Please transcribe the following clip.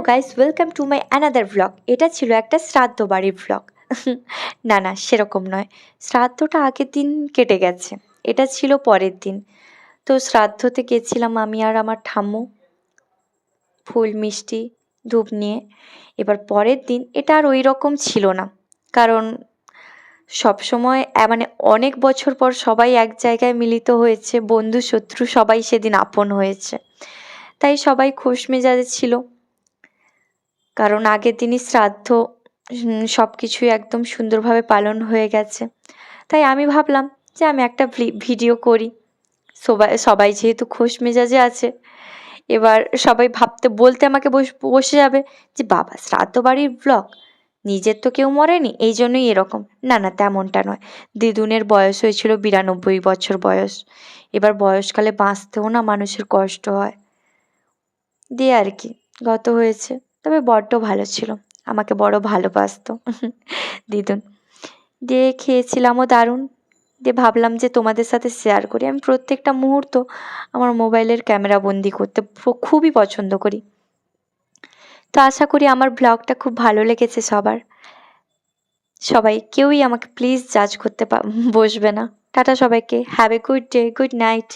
Guys, welcome to my another vlog. এটা ছিল একটা শ্রাদ্ধ বাড়ির ভ্লগ। না না, সেরকম নয়। শ্রাদ্ধটা আগের দিন কেটে গেছে, এটা ছিল পরের দিন। তো শ্রাদ্ধতে গেছিলাম আমি আর আমার ঠাম্মু, ফুল মিষ্টি ধূপ নিয়ে। এবার পরের দিন এটা আর ওই রকম ছিল না, কারণ সবসময় মানে অনেক বছর পর সবাই এক জায়গায় মিলিত হয়েছে, বন্ধু শত্রু সবাই সেদিন আপন হয়েছে, তাই সবাই খোশ মেজাজে ছিল। কারণ আগের দিনই শ্রাদ্ধ, সব কিছুই একদম সুন্দরভাবে পালন হয়ে গেছে। তাই আমি ভাবলাম যে আমি একটা ভিডিও করি। সবাই সবাই যেহেতু খোশ মেজাজে আছে, এবার সবাই বলতে আমাকে বসে যাবে যে বাবা, শ্রাদ্ধ বাড়ির ব্লগ, নিজের তো কেউ মরেনি এই জন্যই এরকম। না না, তেমনটা নয়। দিদুনের বয়স হয়েছিল 92 বছর বয়স। এবার বয়সকালে বাঁচতেও না মানুষের কষ্ট হয়, দিয়ে আর কি গত হয়েছে। তবে বড্ড ভালো ছিল, আমাকে বড় ভালোবাসতো দিদুন। দিয়ে খেয়েছিলামও দারুণ। দিয়ে ভাবলাম যে তোমাদের সাথে শেয়ার করি। আমি প্রত্যেকটা মুহূর্ত আমার মোবাইলের ক্যামেরা বন্দি করতে খুবই পছন্দ করি। তো আশা করি আমার ব্লগটা খুব ভালো লেগেছে সবার। সবাই কেউই আমাকে প্লিজ জাজ করতে বসবে না। টাটা সবাইকে, have a good day, good night.